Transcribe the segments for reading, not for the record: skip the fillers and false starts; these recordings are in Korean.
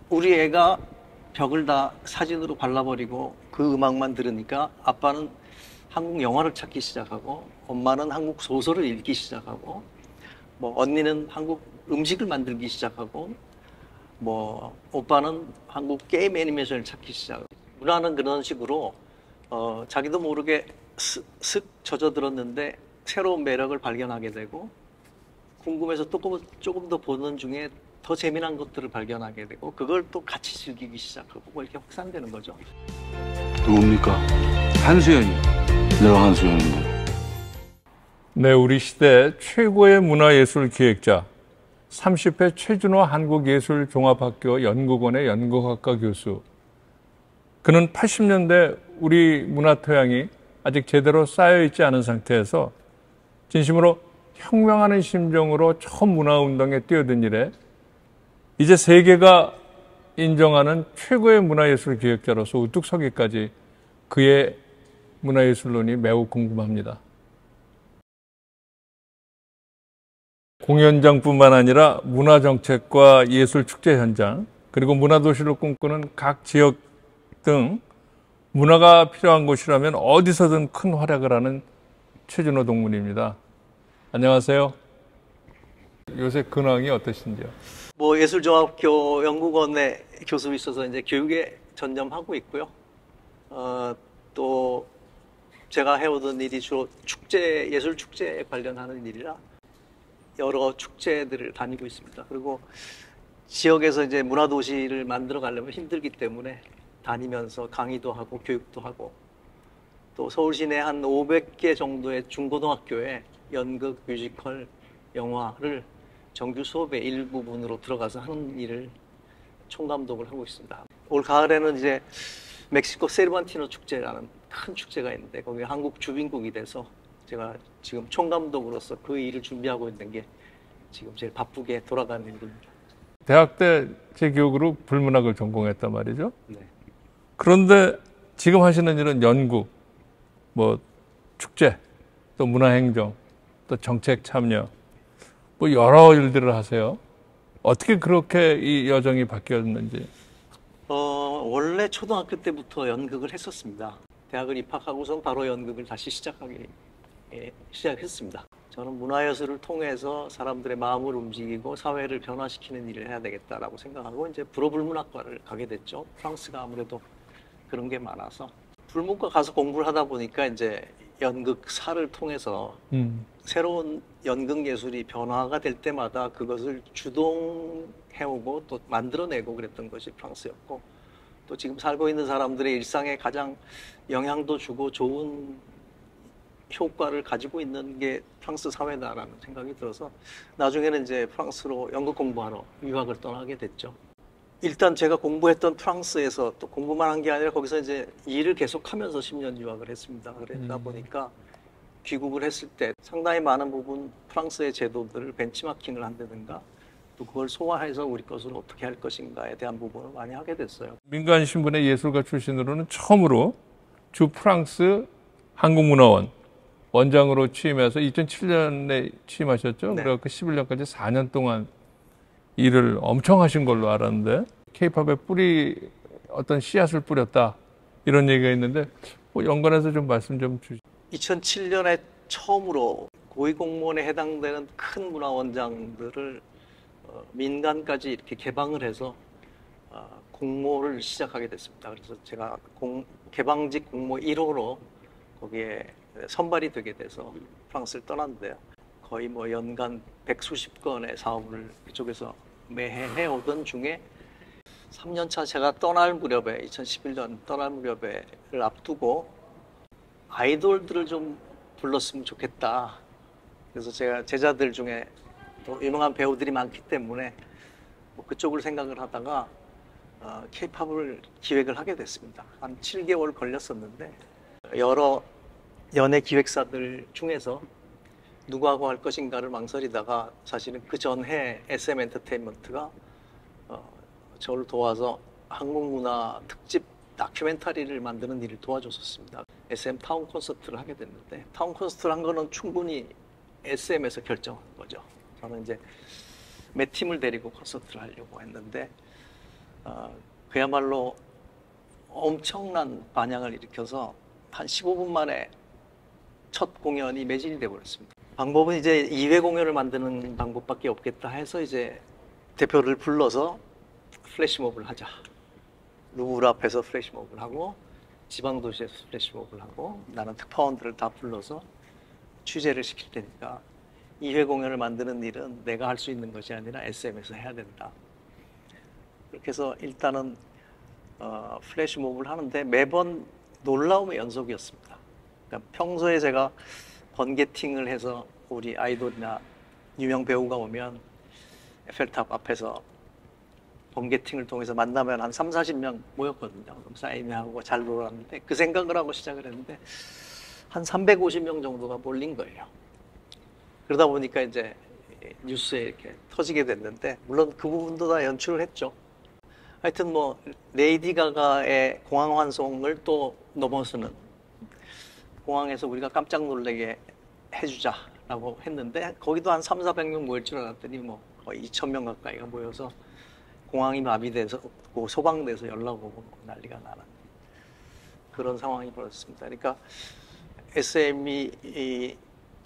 우리 애가 벽을 다 사진으로 발라버리고 그 음악만 들으니까 아빠는 한국 영화를 찾기 시작하고 엄마는 한국 소설을 읽기 시작하고 뭐 언니는 한국 음식을 만들기 시작하고 뭐 오빠는 한국 게임 애니메이션을 찾기 시작하고 문화는 그런 식으로 자기도 모르게 슥 젖어들었는데 새로운 매력을 발견하게 되고 궁금해서 또 조금 더 보는 중에 더 재미난 것들을 발견하게 되고 그걸 또 같이 즐기기 시작하고 뭐 이렇게 확산되는 거죠. 누굽니까? 한수연이. 내가 한수연인데. 네, 우리 시대 최고의 문화예술 기획자 30회 최준호 한국예술종합학교 연구원의 연극학과 교수. 그는 80년대 우리 문화 토양이 아직 제대로 쌓여있지 않은 상태에서 진심으로 혁명하는 심정으로 처음 문화운동에 뛰어든 이래 이제 세계가 인정하는 최고의 문화예술 기획자로서 우뚝 서기까지 그의 문화예술론이 매우 궁금합니다. 공연장뿐만 아니라 문화정책과 예술축제 현장, 그리고 문화도시를 꿈꾸는 각 지역 등 문화가 필요한 곳이라면 어디서든 큰 활약을 하는 최준호 동문입니다. 안녕하세요. 요새 근황이 어떠신지요? 뭐 예술종합학교 연구원에 교수 있어서 이제 교육에 전념하고 있고요. 또 제가 해오던 일이 주로 축제, 예술 축제에 관련하는 일이라 여러 축제들을 다니고 있습니다. 그리고 지역에서 이제 문화도시를 만들어 가려면 힘들기 때문에 다니면서 강의도 하고 교육도 하고 또 서울 시내 한 500개 정도의 중고등학교에 연극, 뮤지컬, 영화를 정규 수업의 일부분으로 들어가서 하는 일을 총감독을 하고 있습니다. 올 가을에는 이제 멕시코 세르반티노 축제라는 큰 축제가 있는데 거기 한국 주빈국이 돼서 제가 지금 총감독으로서 그 일을 준비하고 있는 게 지금 제일 바쁘게 돌아가는 일입니다. 대학 때 제 기억으로 불문학을 전공했단 말이죠. 네. 그런데 지금 하시는 일은 연구, 뭐 축제, 또 문화행정, 또 정책 참여, 뭐 여러 일들을 하세요. 어떻게 그렇게 이 여정이 바뀌었는지. 원래 초등학교 때부터 연극을 했었습니다. 대학을 입학하고선 바로 연극을 다시 시작했습니다. 저는 문화예술을 통해서 사람들의 마음을 움직이고 사회를 변화시키는 일을 해야 되겠다라고 생각하고 이제 불어불문학과를 가게 됐죠. 프랑스가 아무래도 그런 게 많아서 불문과 가서 공부를 하다 보니까 이제 연극사를 통해서 새로운 연극 예술이 변화가 될 때마다 그것을 주동해오고 또 만들어내고 그랬던 것이 프랑스였고 또 지금 살고 있는 사람들의 일상에 가장 영향도 주고 좋은 효과를 가지고 있는 게 프랑스 사회다라는 생각이 들어서 나중에는 이제 프랑스로 연극 공부하러 유학을 떠나게 됐죠. 일단 제가 공부했던 프랑스에서 또 공부만 한 게 아니라 거기서 이제 일을 계속하면서 10년 유학을 했습니다. 그러다 보니까 귀국을 했을 때 상당히 많은 부분 프랑스의 제도들을 벤치마킹을 한다든가 또 그걸 소화해서 우리 것으로 어떻게 할 것인가에 대한 부분을 많이 하게 됐어요. 민간 신분의 예술가 출신으로는 처음으로 주 프랑스 한국문화원 원장으로 취임해서 2007년에 취임하셨죠? 네. 그래서 11년까지 4년 동안 일을 엄청 하신 걸로 알았는데 K-팝의 뿌리 어떤 씨앗을 뿌렸다 이런 얘기가 있는데 뭐 연관해서 좀 말씀 좀 주시죠. 2007년에 처음으로 고위공무원에 해당되는 큰 문화원장들을 민간까지 이렇게 개방을 해서 공모를 시작하게 됐습니다. 그래서 제가 개방직 공모 1호로 거기에 선발이 되게 돼서 프랑스를 떠났는데요. 거의 뭐 연간 100수십 건의 사업을 이쪽에서 매해 해오던 중에 3년차 제가 떠날 무렵에 2011년 떠날 무렵에를 앞두고 아이돌들을 좀 불렀으면 좋겠다. 그래서 제가 제자들 중에 또 유명한 배우들이 많기 때문에 뭐 그쪽을 생각을 하다가 K-팝을 기획을 하게 됐습니다. 한 7개월 걸렸었는데 여러 연예 기획사들 중에서 누구하고 할 것인가를 망설이다가 사실은 그 전해 SM 엔터테인먼트가 저를 도와서 한국문화 특집 다큐멘터리를 만드는 일을 도와줬었습니다. SM 타운 콘서트를 하게 됐는데 타운 콘서트를 한 거는 충분히 SM에서 결정한 거죠. 저는 이제 몇 팀을 데리고 콘서트를 하려고 했는데 그야말로 엄청난 반향을 일으켜서 한 15분 만에 첫 공연이 매진이 돼버렸습니다. 방법은 이제 2회 공연을 만드는 방법밖에 없겠다 해서 이제 대표를 불러서 플래시몹을 하자. 루브르 앞에서 플래시몹을 하고 지방도시에서 플래시몹을 하고 나는 특파원들을 다 불러서 취재를 시킬 테니까 2회 공연을 만드는 일은 내가 할 수 있는 것이 아니라 SM에서 해야 된다. 그렇게 해서 일단은 플래시몹을 하는데 매번 놀라움의 연속이었습니다. 그러니까 평소에 제가 번개팅을 해서 우리 아이돌이나 유명 배우가 오면 에펠탑 앞에서 번개팅을 통해서 만나면 한 3, 40명 모였거든요. 그럼 사인회하고 잘 놀았는데 그 생각을 하고 시작을 했는데 한 350명 정도가 몰린 거예요. 그러다 보니까 이제 뉴스에 이렇게 터지게 됐는데 물론 그 부분도 다 연출을 했죠. 하여튼 뭐 레이디 가가의 공항 환송을 또 넘어서는 공항에서 우리가 깜짝 놀라게 해주자라고 했는데 거기도 한 3, 400명 모일 줄 알았더니 뭐 거의 2,000명 가까이가 모여서 공항이 마비돼서 소방돼서 연락 오고 난리가 나는 그런 상황이 벌어졌습니다. 그러니까 SM이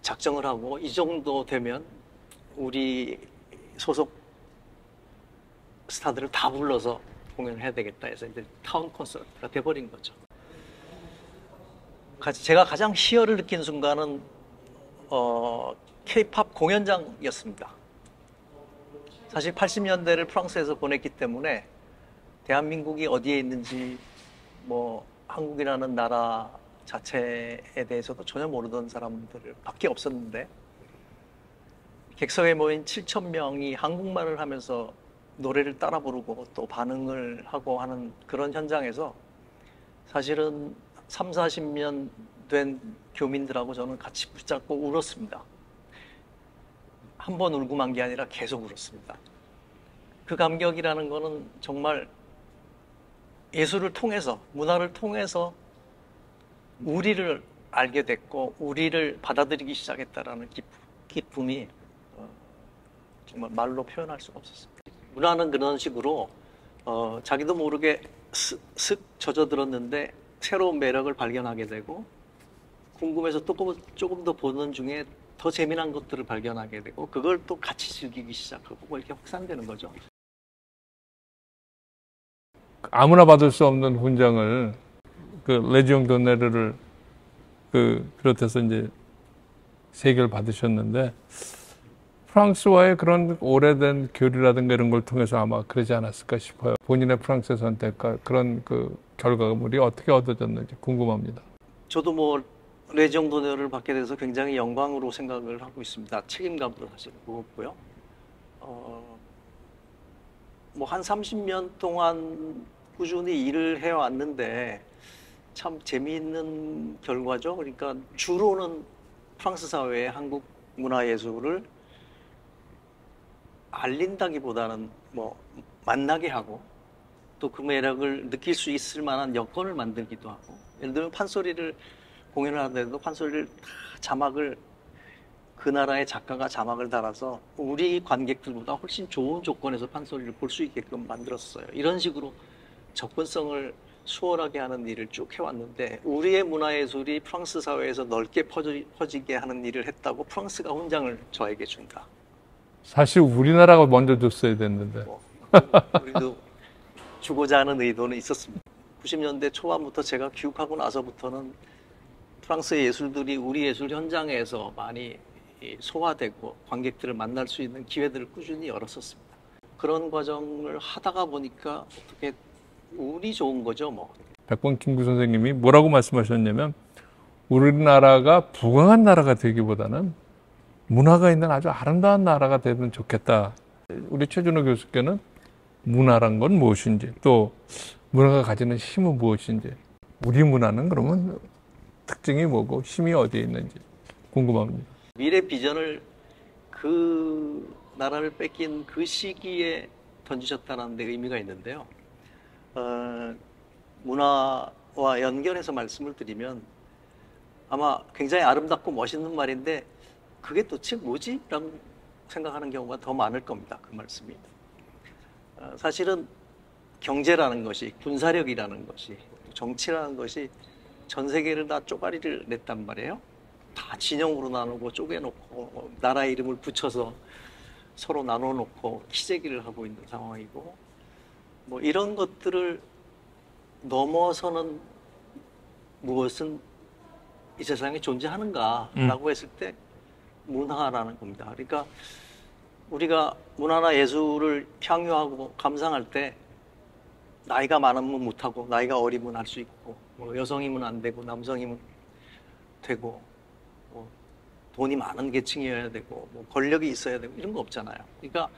작정을 하고 이 정도 되면 우리 소속 스타들을 다 불러서 공연을 해야 되겠다 해서 이제 타운 콘서트가 돼버린 거죠. 제가 가장 희열을 느낀 순간은 K-팝 공연장이었습니다. 사실 80년대를 프랑스에서 보냈기 때문에 대한민국이 어디에 있는지 뭐 한국이라는 나라 자체에 대해서도 전혀 모르던 사람들 밖에 없었는데 객석에 모인 7,000명이 한국말을 하면서 노래를 따라 부르고 또 반응을 하고 하는 그런 현장에서 사실은 3, 40년 된 교민들하고 저는 같이 붙잡고 울었습니다. 한 번 울고 만 게 아니라 계속 울었습니다. 그 감격이라는 거는 정말 예술을 통해서, 문화를 통해서 우리를 알게 됐고 우리를 받아들이기 시작했다라는 기쁨이 정말 말로 표현할 수가 없었습니다. 문화는 그런 식으로 자기도 모르게 슥 젖어들었는데 새로운 매력을 발견하게 되고 궁금해서 또 조금 더 보는 중에 더 재미난 것들을 발견하게 되고 그걸 또 같이 즐기기 시작하고 뭐 이렇게 확산되는 거죠. 아무나 받을 수 없는 훈장을 그 레지옹 도네르를 비롯해서 이제 세 개를 받으셨는데 프랑스와의 그런 오래된 교류라든가 이런 걸 통해서 아마 그러지 않았을까 싶어요. 본인의 프랑스 선택과 그런 그 결과물이 어떻게 얻어졌는지 궁금합니다. 저도 뭐 레지옹 도네르를 받게 돼서 굉장히 영광으로 생각을 하고 있습니다. 책임감도 사실 무겁고요. 뭐 한 30년 동안 꾸준히 일을 해왔는데 참 재미있는 결과죠. 그러니까 주로는 프랑스 사회의 한국 문화예술을 알린다기보다는 뭐 만나게 하고 또 그 매력을 느낄 수 있을 만한 여건을 만들기도 하고 예를 들면 판소리를 공연을 하는데도 판소리를 자막을 그 나라의 작가가 자막을 달아서 우리 관객들보다 훨씬 좋은 조건에서 판소리를 볼 수 있게끔 만들었어요. 이런 식으로 접근성을 수월하게 하는 일을 쭉 해왔는데 우리의 문화예술이 프랑스 사회에서 넓게 퍼지게 하는 일을 했다고 프랑스가 훈장을 저에게 준다. 사실 우리나라가 먼저 줬어야 됐는데. 우리도 주고자 하는 의도는 있었습니다. 90년대 초반부터 제가 귀국하고 나서부터는 프랑스의 예술들이 우리 예술 현장에서 많이 소화되고 관객들을 만날 수 있는 기회들을 꾸준히 열었었습니다. 그런 과정을 하다가 보니까 어떻게 운이 좋은 거죠, 뭐. 백범킹구 선생님이 뭐라고 말씀하셨냐면 우리나라가 부강한 나라가 되기보다는 문화가 있는 아주 아름다운 나라가 되면 좋겠다. 우리 최준호 교수께는 문화란 건 무엇인지 또 문화가 가지는 힘은 무엇인지 우리 문화는 그러면 특징이 뭐고 힘이 어디에 있는지 궁금합니다. 미래 비전을 그 나라를 뺏긴 그 시기에 던지셨다는 데 의미가 있는데요. 문화와 연결해서 말씀을 드리면 아마 굉장히 아름답고 멋있는 말인데 그게 도대체 뭐지? 라고 생각하는 경우가 더 많을 겁니다. 그 말씀이. 사실은 경제라는 것이, 군사력이라는 것이, 정치라는 것이 전 세계를 다 쪼가리를 냈단 말이에요. 다 진영으로 나누고 쪼개놓고 나라 이름을 붙여서 서로 나눠놓고 키재기를 하고 있는 상황이고, 뭐 이런 것들을 넘어서는 무엇은 이 세상에 존재하는가라고 했을 때 문화라는 겁니다. 그러니까 우리가 문화나 예술을 향유하고 감상할 때 나이가 많으면 못하고 나이가 어리면 할 수 있고, 뭐 여성이면 안 되고 남성이면 되고, 뭐 돈이 많은 계층이어야 되고, 뭐 권력이 있어야 되고, 이런 거 없잖아요. 그러니까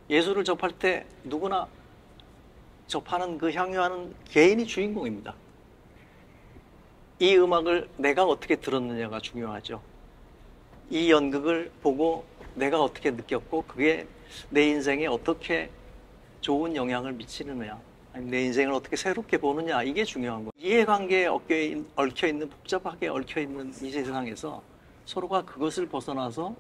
예술을 접할 때 누구나 접하는 그 향유하는 개인이 주인공입니다. 이 음악을 내가 어떻게 들었느냐가 중요하죠. 이 연극을 보고 내가 어떻게 느꼈고 그게 내 인생에 어떻게 좋은 영향을 미치느냐, 아니면 내 인생을 어떻게 새롭게 보느냐, 이게 중요한 거예요. 이해관계에 얽혀있는, 복잡하게 얽혀있는 이 세상에서 서로가 그것을 벗어나서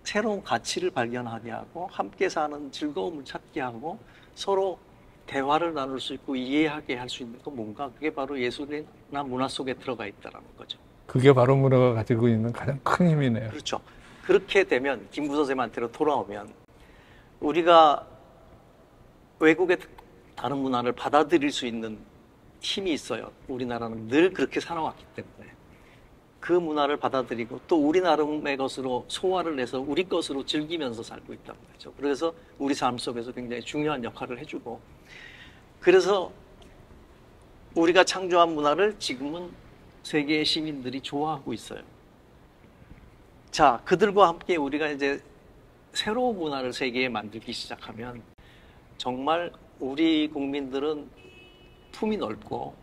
새로운 가치를 발견하게 하고 함께 사는 즐거움을 찾게 하고 서로 대화를 나눌 수 있고 이해하게 할 수 있는 건 뭔가, 그게 바로 예술이나 문화 속에 들어가 있다는 거죠. 그게 바로 문화가 가지고 있는 가장 큰 힘이네요. 그렇죠. 그렇게 되면, 김구 선생님한테로 돌아오면, 우리가 외국의 다른 문화를 받아들일 수 있는 힘이 있어요. 우리나라는 늘 그렇게 살아왔기 때문에. 그 문화를 받아들이고 또 우리 나름의 것으로 소화를 해서 우리 것으로 즐기면서 살고 있단 말이죠. 그래서 우리 삶 속에서 굉장히 중요한 역할을 해주고, 그래서 우리가 창조한 문화를 지금은 세계의 시민들이 좋아하고 있어요. 자, 그들과 함께 우리가 이제 새로운 문화를 세계에 만들기 시작하면 정말 우리 국민들은 품이 넓고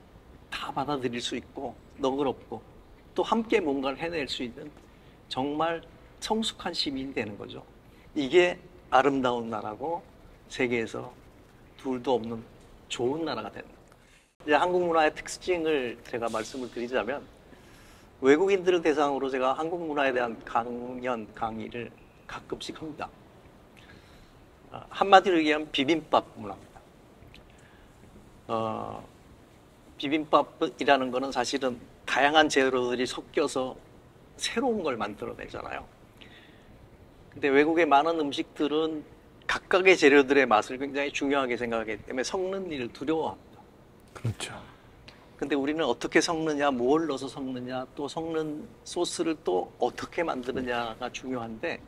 다 받아들일 수 있고 너그럽고 또 함께 뭔가를 해낼 수 있는 정말 성숙한 시민이 되는 거죠. 이게 아름다운 나라고 세계에서 둘도 없는 좋은 나라가 되는 거예요. 이제 한국 문화의 특징을 제가 말씀을 드리자면, 외국인들을 대상으로 제가 한국 문화에 대한 강의를 가끔씩 합니다. 한마디로 얘기하면 비빔밥 문화입니다. 비빔밥이라는 거는 사실은 다양한 재료들이 섞여서 새로운 걸 만들어내잖아요. 근데 외국의 많은 음식들은 각각의 재료들의 맛을 굉장히 중요하게 생각하기 때문에 섞는 일을 두려워합니다. 그렇죠. 근데 우리는 어떻게 섞느냐, 뭘 넣어서 섞느냐, 또 섞는 소스를 또 어떻게 만드느냐가 중요한데,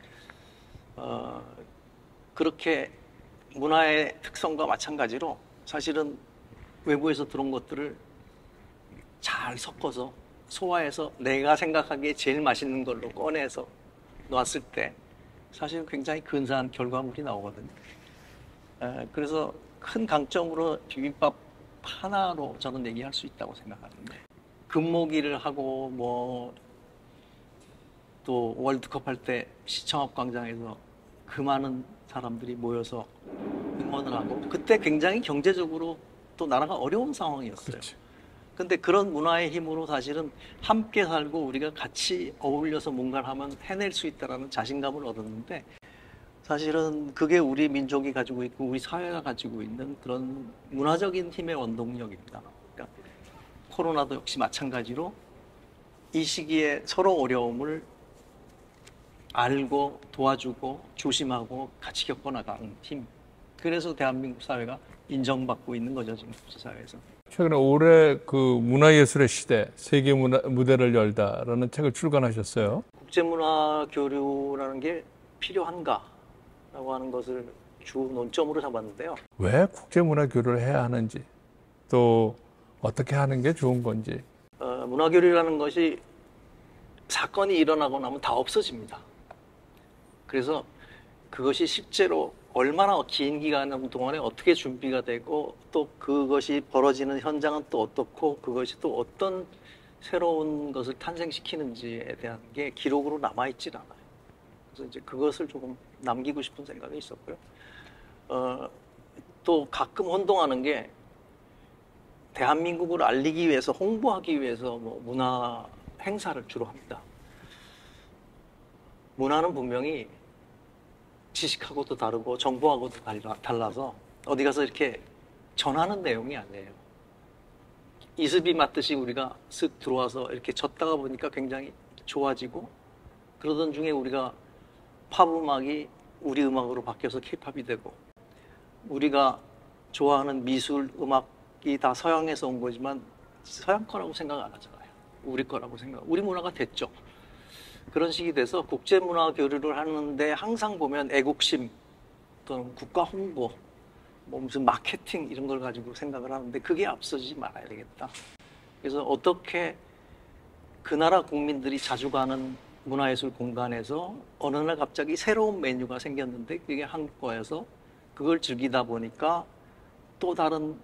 그렇게 문화의 특성과 마찬가지로 사실은 외부에서 들어온 것들을 잘 섞어서 소화해서 내가 생각하기에 제일 맛있는 걸로 꺼내서 놨을 때 사실은 굉장히 근사한 결과물이 나오거든요. 그래서 큰 강점으로 비빔밥 하나로 저는 얘기할 수 있다고 생각하는데, 금모기를 하고 뭐 또 월드컵 할 때 시청 앞 광장에서 그 많은 사람들이 모여서 응원을 하고, 그때 굉장히 경제적으로 또 나라가 어려운 상황이었어요. 그렇지. 근데 그런 문화의 힘으로 사실은 함께 살고 우리가 같이 어울려서 뭔가를 하면 해낼 수 있다는 자신감을 얻었는데, 사실은 그게 우리 민족이 가지고 있고 우리 사회가 가지고 있는 그런 문화적인 힘의 원동력입니다. 그러니까 코로나도 역시 마찬가지로 이 시기에 서로 어려움을 알고 도와주고 조심하고 같이 겪어나가는 힘. 그래서 대한민국 사회가 인정받고 있는 거죠, 지금 국제사회에서. 최근에 올해 그 문화예술의 시대, 세계 무대를 열다라는 책을 출간하셨어요. 국제문화 교류라는 게 필요한가라고 하는 것을 주 논점으로 잡았는데요. 왜 국제문화 교류를 해야 하는지, 또 어떻게 하는 게 좋은 건지. 문화 교류라는 것이 사건이 일어나고 나면 다 없어집니다. 그래서 그것이 실제로 얼마나 긴 기간 동안에 어떻게 준비가 되고 또 그것이 벌어지는 현장은 또 어떻고 그것이 또 어떤 새로운 것을 탄생시키는지에 대한 게 기록으로 남아있질 않아요. 그래서 이제 그것을 조금 남기고 싶은 생각이 있었고요. 또 가끔 혼동하는 게, 대한민국을 알리기 위해서, 홍보하기 위해서 뭐 문화 행사를 주로 합니다. 문화는 분명히 지식하고도 다르고 정보하고도 달라서 어디 가서 이렇게 전하는 내용이 아니에요. 이습이 맞듯이 우리가 쓱 들어와서 이렇게 쳤다가 보니까 굉장히 좋아지고, 그러던 중에 우리가 팝 음악이 우리 음악으로 바뀌어서 케이팝이 되고, 우리가 좋아하는 미술 음악이 다 서양에서 온 거지만 서양 거라고 생각 안 하잖아요. 우리 거라고 우리 문화가 됐죠. 그런 식이 돼서 국제문화 교류를 하는데 항상 보면 애국심 또는 국가 홍보, 뭐 무슨 마케팅 이런 걸 가지고 생각을 하는데 그게 앞서지 말아야 되겠다. 그래서 어떻게 그 나라 국민들이 자주 가는 문화예술 공간에서 어느 날 갑자기 새로운 메뉴가 생겼는데 그게 한국어여서 그걸 즐기다 보니까 또 다른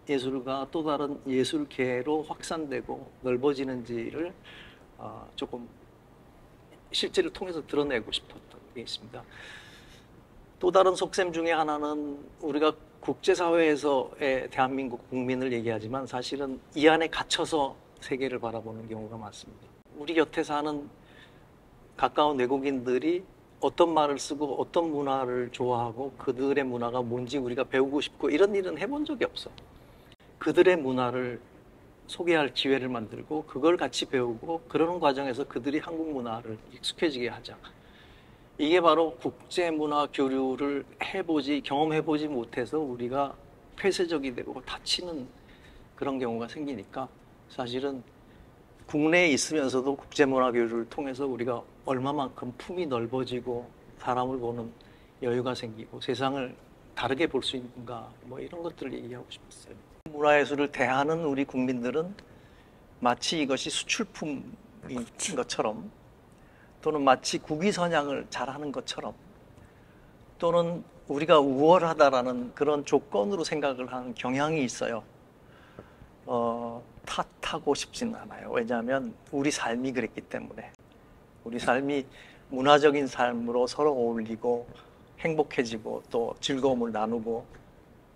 예술가, 또 다른 예술계로 확산되고 넓어지는지를 조금 실제를 통해서 드러내고 싶었던 게 있습니다. 또 다른 속셈 중에 하나는 우리가 국제사회에서의 대한민국 국민을 얘기하지만 사실은 이 안에 갇혀서 세계를 바라보는 경우가 많습니다. 우리 곁에 사는 가까운 외국인들이 어떤 말을 쓰고 어떤 문화를 좋아하고 그들의 문화가 뭔지 우리가 배우고 싶고 이런 일은 해본 적이 없어. 그들의 문화를 소개할 기회를 만들고 그걸 같이 배우고 그러는 과정에서 그들이 한국 문화를 익숙해지게 하자. 이게 바로 국제문화 교류를 경험해보지 못해서 우리가 폐쇄적이 되고 다치는 그런 경우가 생기니까 사실은 국내에 있으면서도 국제문화 교류를 통해서 우리가 얼마만큼 품이 넓어지고 사람을 보는 여유가 생기고 세상을 다르게 볼 수 있는가, 뭐 이런 것들을 얘기하고 싶었어요. 문화예술을 대하는 우리 국민들은 마치 이것이 수출품인 것처럼, 또는 마치 국위선양을 잘하는 것처럼, 또는 우리가 우월하다라는 그런 조건으로 생각을 하는 경향이 있어요. 탓하고 싶지는 않아요. 왜냐하면 우리 삶이 그랬기 때문에. 우리 삶이 문화적인 삶으로 서로 어울리고 행복해지고 또 즐거움을 나누고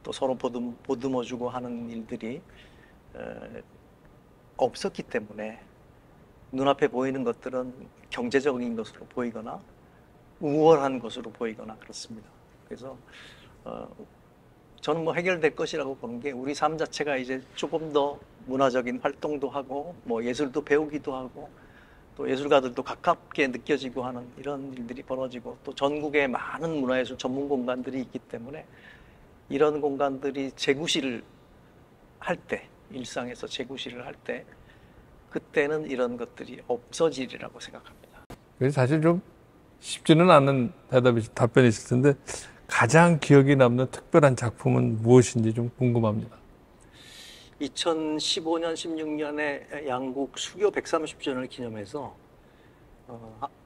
또 서로 보듬어주고 하는 일들이 없었기 때문에 눈앞에 보이는 것들은 경제적인 것으로 보이거나 우월한 것으로 보이거나 그렇습니다. 그래서 저는 뭐 해결될 것이라고 보는 게 우리 삶 자체가 이제 조금 더 문화적인 활동도 하고 뭐 예술도 배우기도 하고 또 예술가들도 가깝게 느껴지고 하는 이런 일들이 벌어지고 또 전국에 많은 문화예술 전문 공간들이 있기 때문에 이런 공간들이 재구실을 할 때, 일상에서 재구실을 할 때 그때는 이런 것들이 없어지리라고 생각합니다. 사실 좀 쉽지는 않은 답변이실 텐데 가장 기억에 남는 특별한 작품은 무엇인지 좀 궁금합니다. 2015년, 16년에 양국 수교 130주년을 기념해서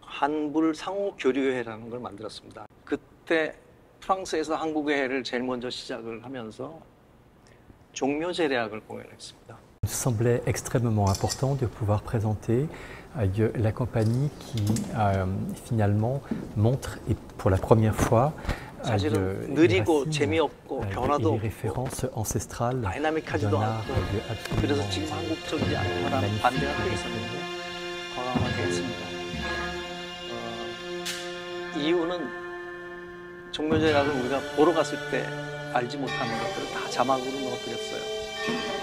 한불 상호교류회라는 걸 만들었습니다. 그때 프랑스에서 한국의 해를 제일 먼저 시작을 하면서 종묘제례악을 공연했습니다. Il semblait extrêmement important de pouvoir présenter la compagnie qui finalement montre et pour la première fois 사실은 느리고 재미없고 변화도 없고 다이나믹하지도 않고 그래서 지금 한국적이지 않은 거라는 반대가 또 있었는데 과감하게 했습니다. 이유는 종묘제락을 우리가 보러 갔을 때 알지 못하는 것들을 다 자막으로 넣어드렸어요.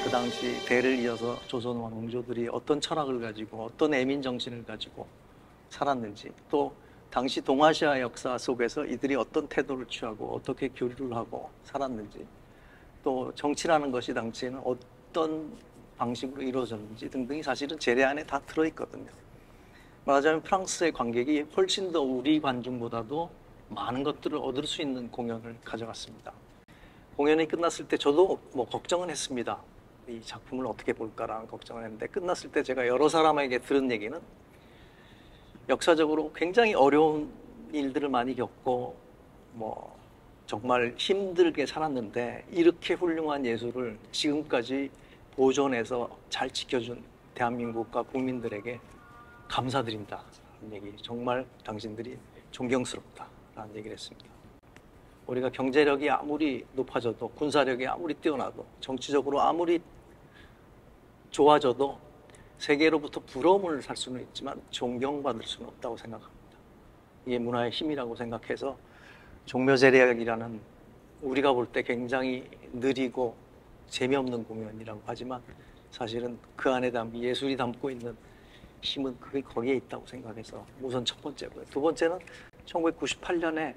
그 당시 대를 이어서 조선 왕조들이 어떤 철학을 가지고 어떤 애민 정신을 가지고 살았는지, 또 당시 동아시아 역사 속에서 이들이 어떤 태도를 취하고 어떻게 교류를 하고 살았는지, 또 정치라는 것이 당시에는 어떤 방식으로 이루어졌는지 등등이 사실은 제례 안에 다 들어있거든요. 말하자면 프랑스의 관객이 훨씬 더 우리 관중보다도 많은 것들을 얻을 수 있는 공연을 가져갔습니다. 공연이 끝났을 때 저도 뭐 걱정은 했습니다. 이 작품을 어떻게 볼까라는 걱정을 했는데 끝났을 때 제가 여러 사람에게 들은 얘기는 역사적으로 굉장히 어려운 일들을 많이 겪고 뭐 정말 힘들게 살았는데 이렇게 훌륭한 예술을 지금까지 보존해서 잘 지켜준 대한민국과 국민들에게 감사드린다라는 얘기, 정말 당신들이 존경스럽다라는 얘기를 했습니다. 우리가 경제력이 아무리 높아져도, 군사력이 아무리 뛰어나도, 정치적으로 아무리 좋아져도 세계로부터 부러움을 살 수는 있지만 존경받을 수는 없다고 생각합니다. 이게 문화의 힘이라고 생각해서 종묘제례악이라는 우리가 볼 때 굉장히 느리고 재미없는 공연이라고 하지만 사실은 그 안에 담긴 예술이 담고 있는 힘은 그게 거기에 있다고 생각해서 우선 첫 번째고요. 두 번째는 1998년에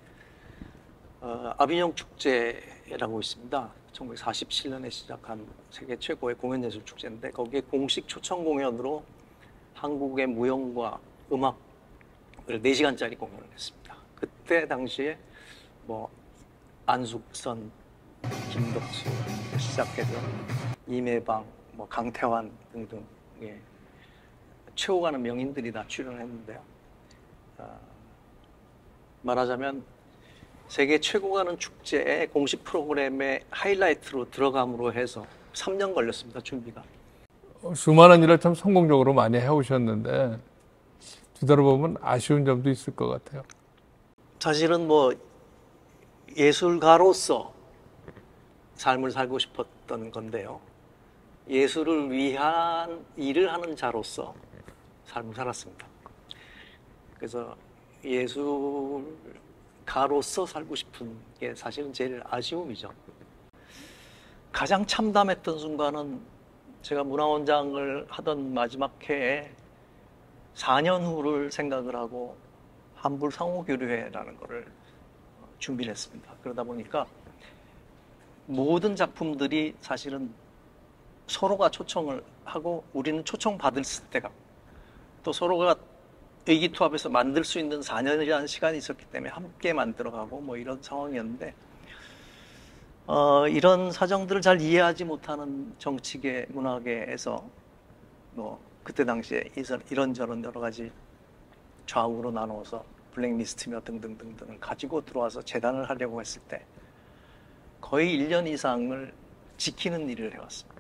아비뇽 축제라고 있습니다. 1947년에 시작한 세계 최고의 공연예술 축제인데 거기에 공식 초청 공연으로 한국의 무용과 음악을 4시간짜리 공연을 했습니다. 그때 당시에 뭐 안숙선, 김덕수 시작해서 임혜방, 뭐 강태환 등등 최고가는 명인들이 다 출연했는데요. 말하자면 세계 최고가는 축제의 공식 프로그램의 하이라이트로 들어감으로 해서 3년 걸렸습니다, 준비가. 수많은 일을 참 성공적으로 많이 해오셨는데 뒤돌아보면 아쉬운 점도 있을 것 같아요. 사실은 뭐 예술가로서 삶을 살고 싶었던 건데요. 예술을 위한 일을 하는 자로서 삶을 살았습니다. 그래서 예술가로서 살고 싶은 게 사실은 제일 아쉬움이죠. 가장 참담했던 순간은 제가 문화원장을 하던 마지막 해에 4년 후를 생각을 하고 한불 상호교류회라는 거를 준비를 했습니다. 그러다 보니까 모든 작품들이 사실은 서로가 초청을 하고 우리는 초청 받을 때가 또 서로가 의기투합해서 만들 수 있는 4년이라는 시간이 있었기 때문에 함께 만들어가고 뭐 이런 상황이었는데 이런 사정들을 잘 이해하지 못하는 정치계, 문화계에서 뭐 그때 당시에 이런저런 여러 가지 좌우로 나누어서 블랙리스트며 등등등등을 가지고 들어와서 재단을 하려고 했을 때 거의 1년 이상을 지키는 일을 해왔습니다.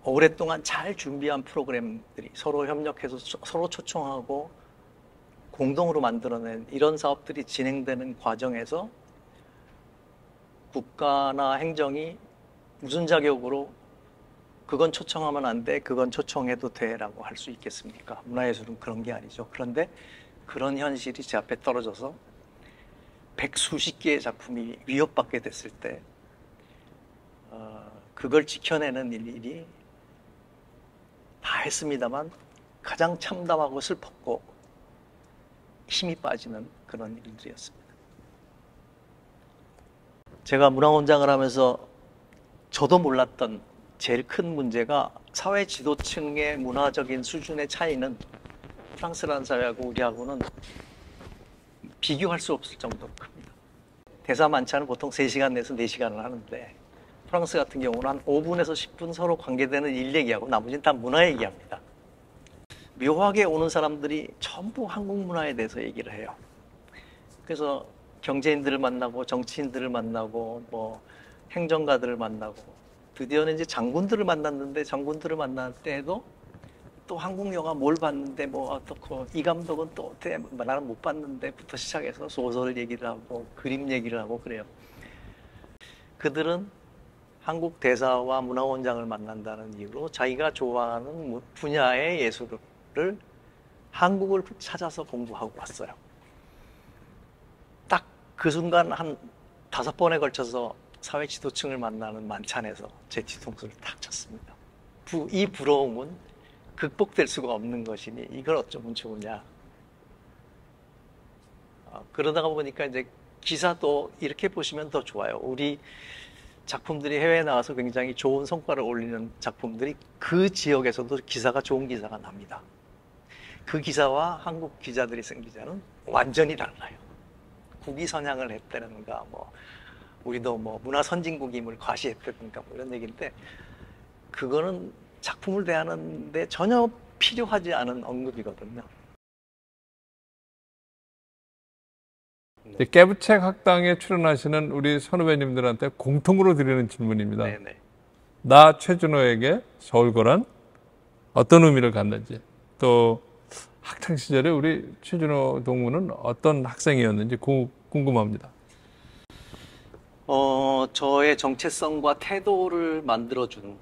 오랫동안 잘 준비한 프로그램들이 서로 협력해서 서로 초청하고 공동으로 만들어낸 이런 사업들이 진행되는 과정에서 국가나 행정이 무슨 자격으로 그건 초청하면 안 돼, 그건 초청해도 돼 라고 할 수 있겠습니까? 문화예술은 그런 게 아니죠. 그런데 그런 현실이 제 앞에 떨어져서 100수십 개의 작품이 위협받게 됐을 때 그걸 지켜내는 일이 다 했습니다만 가장 참담하고 슬펐고 힘이 빠지는 그런 일들이었습니다. 제가 문화원장을 하면서 저도 몰랐던 제일 큰 문제가 사회 지도층의 문화적인 수준의 차이는 프랑스라는 사회하고 우리하고는 비교할 수 없을 정도로 큽니다. 대사 만찬을 보통 3시간 내서 4시간을 하는데 프랑스 같은 경우는 한 5분에서 10분 서로 관계되는 일 얘기하고 나머지는 다 문화 얘기합니다. 묘하게 오는 사람들이 전부 한국 문화에 대해서 얘기를 해요. 그래서 경제인들을 만나고 정치인들을 만나고 뭐 행정가들을 만나고 드디어는 이제 장군들을 만났는데 장군들을 만날 때에도 또 한국 영화 뭘 봤는데 뭐 어떻고 이 감독은 또 어때 나는 못 봤는데부터 시작해서 소설 얘기를 하고 그림 얘기를 하고 그래요. 그들은 한국 대사와 문화원장을 만난다는 이유로 자기가 좋아하는 분야의 예술을 한국을 찾아서 공부하고 왔어요. 딱 그 순간 한 5번에 걸쳐서 사회 지도층을 만나는 만찬에서 제 뒤통수를 탁 쳤습니다. 이 부러움은 극복될 수가 없는 것이니 이걸 어쩌면 좋으냐. 그러다가 보니까 이제 기사도 이렇게 보시면 더 좋아요. 우리 작품들이 해외에 나가서 굉장히 좋은 성과를 올리는 작품들이 그 지역에서도 기사가 좋은 기사가 납니다. 그 기사와 한국 기자들이 쓴 기사는 완전히 달라요. 국위 선양을 했다는가 뭐 우리도 뭐 문화 선진국임을 과시했다든가 뭐 이런 얘기인데 그거는 작품을 대하는데 전혀 필요하지 않은 언급이거든요. 깨부책 학당에 출연하시는 우리 선후배님들한테 공통으로 드리는 질문입니다. 네네. 나 최준호에게 서울거란 어떤 의미를 갖는지 또 학창 시절에 우리 최준호 동무는 어떤 학생이었는지 궁금합니다. 저의 정체성과 태도를 만들어준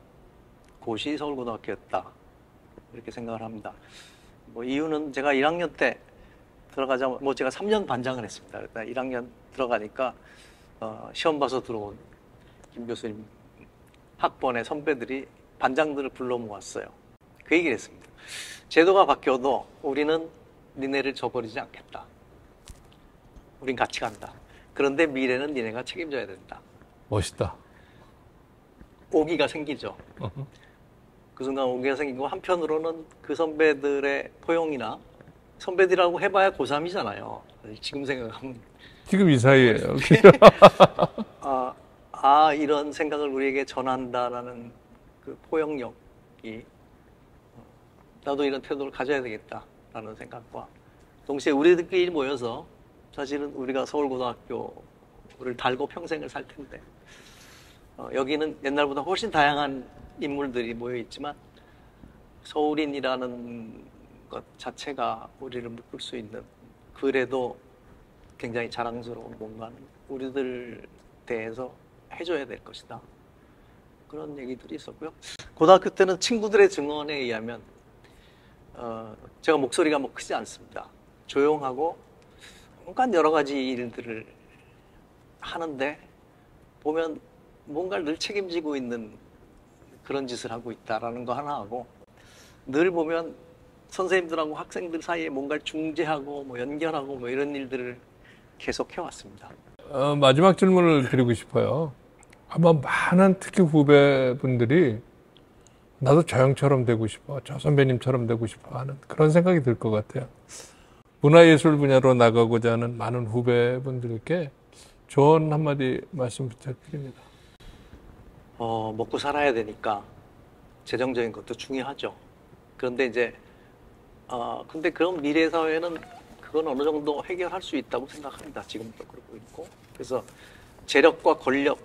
곳이 서울고등학교였다 이렇게 생각을 합니다. 뭐 이유는 제가 1학년 때 들어가자마자 뭐 제가 3년 반장을 했습니다. 일단 1학년 들어가니까 시험 봐서 들어온 김 교수님 학번의 선배들이 반장들을 불러 모았어요. 그 얘기를 했습니다. 제도가 바뀌어도 우리는 니네를 저버리지 않겠다. 우린 같이 간다. 그런데 미래는 니네가 책임져야 된다. 멋있다. 오기가 생기죠. 그 순간 오기가 생기고 한편으로는 그 선배들의 포용이나 선배들이라고 해봐야 고3이잖아요. 지금 생각하면 지금 이 사이에요. 이런 생각을 우리에게 전한다라는 그 포용력이 나도 이런 태도를 가져야 되겠다라는 생각과 동시에 우리들끼리 모여서 사실은 우리가 서울고등학교를 달고 평생을 살 텐데 여기는 옛날보다 훨씬 다양한 인물들이 모여 있지만 서울인이라는 것 자체가 우리를 묶을 수 있는 그래도 굉장히 자랑스러운 뭔가는 우리들 대해서 해줘야 될 것이다. 그런 얘기들이 있었고요. 고등학교 때는 친구들의 증언에 의하면 제가 목소리가 뭐 크지 않습니다. 조용하고 뭔가 여러 가지 일들을 하는데 보면 뭔가를 늘 책임지고 있는 그런 짓을 하고 있다라는 거 하나 하고 늘 보면 선생님들하고 학생들 사이에 뭔가를 중재하고 뭐 연결하고 뭐 이런 일들을 계속 해왔습니다. 마지막 질문을 드리고 싶어요. 아마 많은 특히 후배분들이 나도 저 형처럼 되고 싶어, 저 선배님처럼 되고 싶어 하는 그런 생각이 들 것 같아요. 문화예술 분야로 나가고자 하는 많은 후배분들께 조언 한마디 말씀 부탁드립니다. 먹고 살아야 되니까 재정적인 것도 중요하죠. 그런데 이제 근데 그런 미래 사회는 그건 어느 정도 해결할 수 있다고 생각합니다. 지금도 그러고 있고. 그래서 재력과 권력에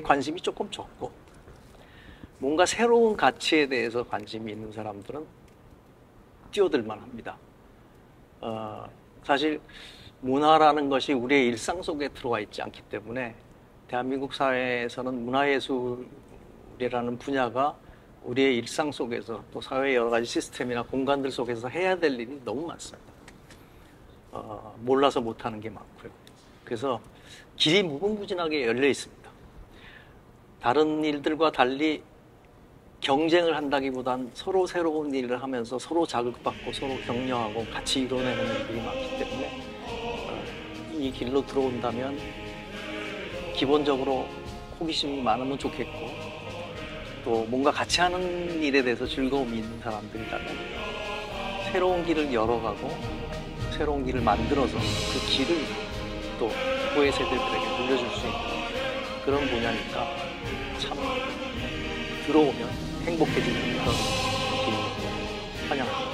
관심이 조금 적고 뭔가 새로운 가치에 대해서 관심이 있는 사람들은 뛰어들만 합니다. 사실 문화라는 것이 우리의 일상 속에 들어와 있지 않기 때문에 대한민국 사회에서는 문화예술이라는 분야가 우리의 일상 속에서 또 사회의 여러 가지 시스템이나 공간들 속에서 해야 될 일이 너무 많습니다. 몰라서 못하는 게 많고요. 그래서 길이 무궁무진하게 열려 있습니다. 다른 일들과 달리 경쟁을 한다기보단 서로 새로운 일을 하면서 서로 자극받고 서로 격려하고 같이 이뤄내는 일들이 많기 때문에 이 길로 들어온다면 기본적으로 호기심이 많으면 좋겠고 또 뭔가 같이 하는 일에 대해서 즐거움이 있는 사람들이라면 새로운 길을 열어가고 새로운 길을 만들어서 그 길을 또 후의 세대들에게 물려줄 수 있는 그런 분야니까 참 들어오면 행복해지는 그런 길입니다. 환영합니다.